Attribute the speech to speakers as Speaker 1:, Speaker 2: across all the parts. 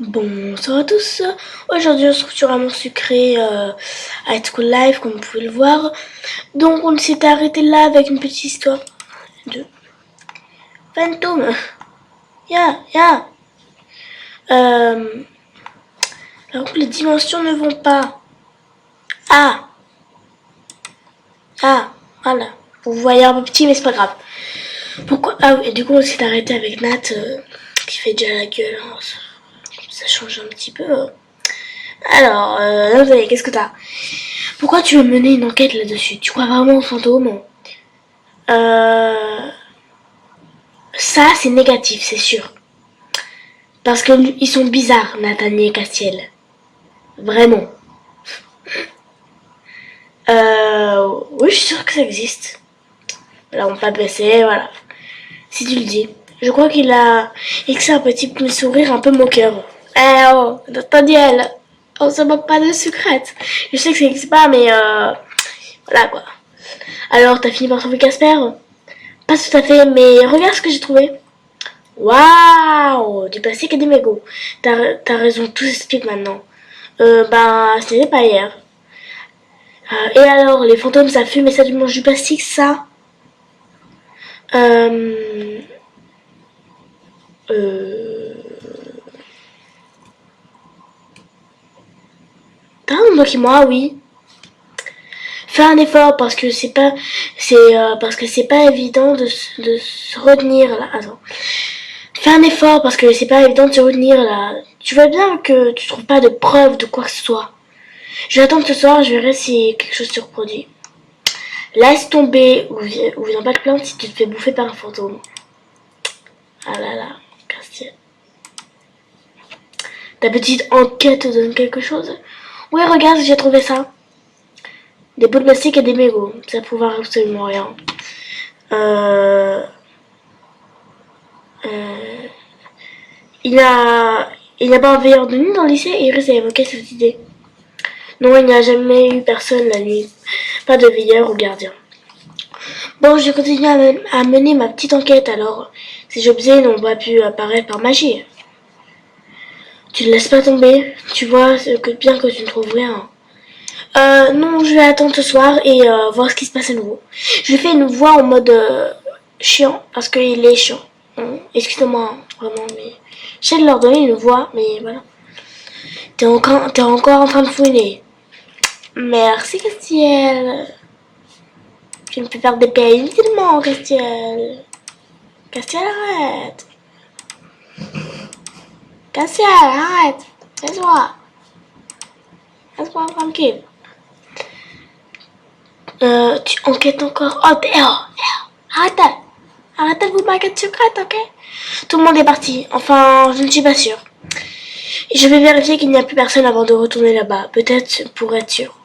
Speaker 1: Bonsoir à tous. Aujourd'hui on se retrouve sur un Amour Sucré High School Live comme vous pouvez le voir. Donc on s'est arrêté là avec une petite histoire de fantôme. Ya. Alors les dimensions ne vont pas. Ah, voilà. Vous voyez un peu petit mais c'est pas grave. Pourquoi? Ah oui, et du coup on s'est arrêté avec Nat qui fait déjà la gueule. Hein. Ça change un petit peu. Alors, là, vous allez, qu'est-ce que t'as? Pourquoi tu veux mener une enquête là-dessus? Tu crois vraiment aux fantômes? Ça, c'est négatif, c'est sûr. Parce que ils sont bizarres, Nathaniel et Castiel. Vraiment. Oui, je suis sûre que ça existe. Là, on peut baisser, voilà. Si tu le dis. Je crois qu'il a... Et que c'est un petit sourire un peu moqueur. Eh oh, Nathaniel, on se moque pas de sucrète. Je sais que ça existe pas, mais voilà quoi. Alors, t'as fini par trouver Casper? Pas tout à fait, mais regarde ce que j'ai trouvé. Waouh, du plastique et des mégots. T'as raison, tout s'explique maintenant. Ce n'était pas hier. Et alors, les fantômes, ça fume et ça mange du plastique, ça? Euh... Euh... Moque-moi, oui. Fais un effort parce que c'est pas évident de se retenir là. Attends. Fais un effort parce que c'est pas évident de se retenir là. Tu vois bien que tu trouves pas de preuves de quoi que ce soit. Je vais attendre ce soir, je verrai si quelque chose se reproduit. Laisse tomber ou viens pas te plaindre si tu te fais bouffer par un fantôme. Ah là là, Castiel. Ta petite enquête te donne quelque chose? Oui, regarde, j'ai trouvé ça. Des bouts de plastique et des mégots. Ça prouve absolument rien. Il n'y a pas un veilleur de nuit dans le lycée et Iris a évoqué cette idée. Non, il n'y a jamais eu personne la nuit. Pas de veilleur ou gardien. Bon, je continue à mener ma petite enquête alors. Ces objets n'ont pas pu apparaître par magie. Tu ne laisses pas tomber. Tu vois bien que tu ne trouves rien. Non, je vais attendre ce soir et voir ce qui se passe à nouveau. Je fais une voix en mode chiant parce qu'il est chiant. Excusez-moi, vraiment, mais j'essaie de leur donner une voix, mais voilà. T'es encore en train de fouiner. Merci, Castiel. Tu me fais faire des paix inutilement, Castiel. Castiel, arrête. Castiel, arrête. Laisse-moi. Laisse-moi tranquille. Tu enquêtes encore. Arrête. Arrête de vous baguette secrète, ok? Tout le monde est parti. Enfin, je ne suis pas sûre. Et je vais vérifier qu'il n'y a plus personne avant de retourner là-bas. Peut-être pour être sûre.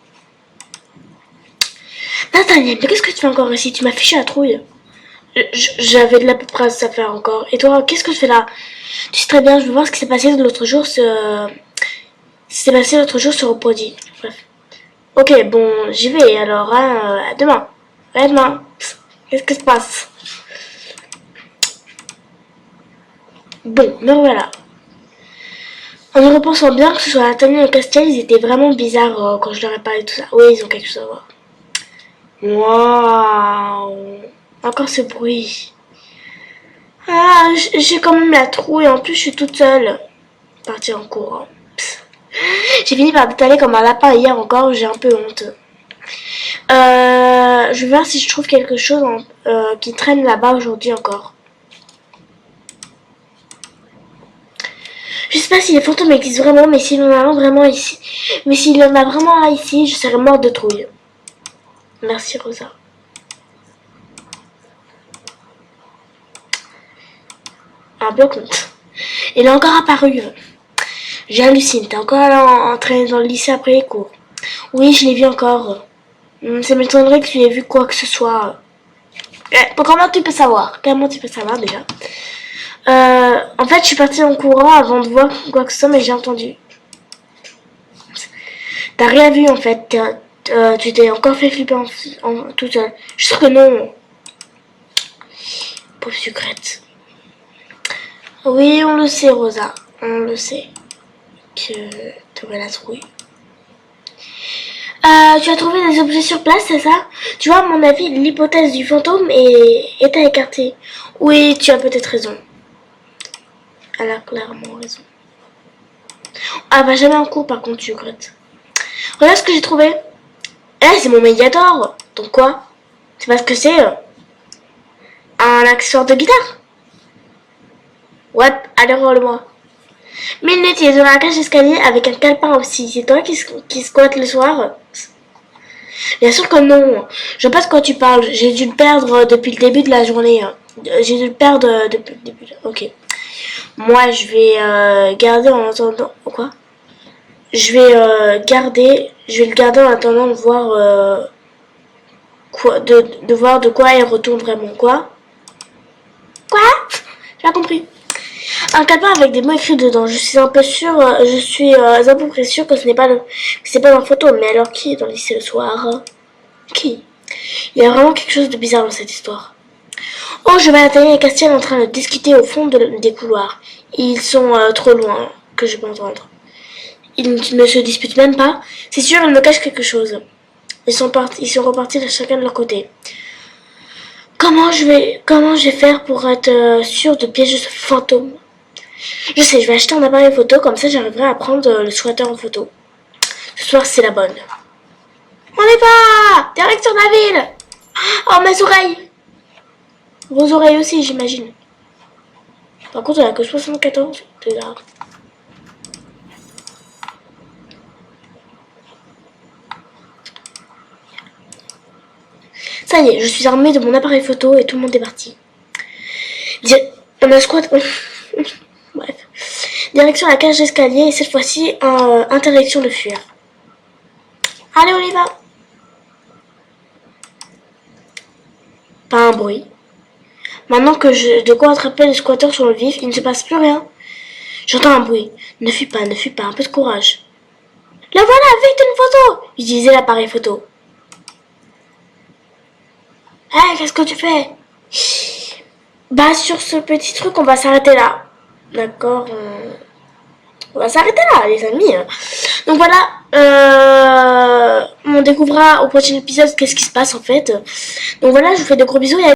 Speaker 1: Nathaniel, mais qu'est-ce que tu fais encore ici? Tu m'as fiché la trouille. J'avais de la paperasse à faire encore. Et toi, qu'est-ce que tu fais là? Tu sais très bien, je veux voir ce qui s'est passé l'autre jour. Ce qui s'est passé l'autre jour se reproduit. Bref. Ok, bon, j'y vais alors. Hein, à demain. À demain. Qu'est-ce qui se passe? Bon, me voilà. En y repensant bien, que ce soit Nathaniel et Castiel, ils étaient vraiment bizarres quand je leur ai parlé de tout ça. Oui, ils ont quelque chose à voir. Waouh! Encore ce bruit. Ah, j'ai quand même la trouille et en plus je suis toute seule. Partir en courant. J'ai fini par détaler comme un lapin hier encore, j'ai un peu honte. Je vais voir si je trouve quelque chose qui traîne là-bas aujourd'hui encore. Je sais pas si les fantômes existent vraiment, mais s'il y en a un vraiment ici. Mais s'il y en a vraiment un ici, je serais morte de trouille. Merci Rosa. Un bloc note. Il est encore apparu. J'hallucine, t'es encore là entraîné dans le lycée après les cours. Oui, je l'ai vu encore. Ça m'étonnerait que tu aies vu quoi que ce soit. Comment tu peux savoir? Comment tu peux savoir déjà? En fait, je suis partie en courant avant de voir quoi que ce soit, mais j'ai entendu. T'as rien vu en fait. Tu t'es encore fait flipper toute seule. Je suis sûre que non. Pauvre sucrète. Oui, on le sait, Rosa. On le sait. que tu aurais la trouvé. Tu as trouvé des objets sur place, c'est ça? Tu vois, à mon avis, l'hypothèse du fantôme est à écarter. Oui, tu as peut-être raison. Elle a clairement raison. Ah, va jamais en cours, par contre, tu regrettes. Regarde ce que j'ai trouvé. Eh, c'est mon Mediator. Donc quoi? Tu sais pas ce que c'est? Un accessoire de guitare? Ouais, allez, roule-moi. Minute, il est dans la cage d'escalier avec un calepin aussi. C'est toi qui squatte le soir? Bien sûr que non. Je sais pas de quoi tu parles. J'ai dû le perdre depuis le début de la journée. J'ai dû le perdre depuis le début. Ok. Moi, je vais garder en attendant. Quoi? Je vais je vais le garder en attendant de voir de voir de quoi il retourne vraiment. Quoi? J'ai pas compris. Un calepin avec des mots écrits dedans. Je suis un peu sûre, je suis à peu près sûre que ce n'est pas c'est pas dans la photo. Mais alors qui est dans le lycée le soir? Qui? Il y a vraiment quelque chose de bizarre dans cette histoire. Oh, je vois Nathalie et Castiel en train de discuter au fond des couloirs. Ils sont trop loin que je peux entendre. Ils ne se disputent même pas. C'est sûr, ils me cachent quelque chose. Ils sont repartis de chacun de leur côté. Comment je vais faire pour être sûre de piéger ce fantôme? Je sais, je vais acheter un appareil photo, comme ça j'arriverai à prendre le squatter en photo. Ce soir, c'est la bonne. On y va! Direction de la ville! Oh, mes oreilles! Vos oreilles aussi, j'imagine. Par contre, elle a que 74. C'est là. Ça y est, je suis armée de mon appareil photo et tout le monde est parti. On a squat. Bref. Direction la cage d'escalier et cette fois-ci, interdiction de fuir. Allez, on y va! Pas un bruit. Maintenant que j'ai de quoi attraper le squatter sur le vif, il ne se passe plus rien. J'entends un bruit. Ne fuis pas, un peu de courage. La voilà, vite une photo! Il disait l'appareil photo. Hey, qu'est-ce que tu fais? Bah, sur ce petit truc, on va s'arrêter là. D'accord? On va s'arrêter là, les amis. Donc voilà, on découvrira au prochain épisode qu'est-ce qui se passe en fait. Donc voilà, je vous fais de gros bisous et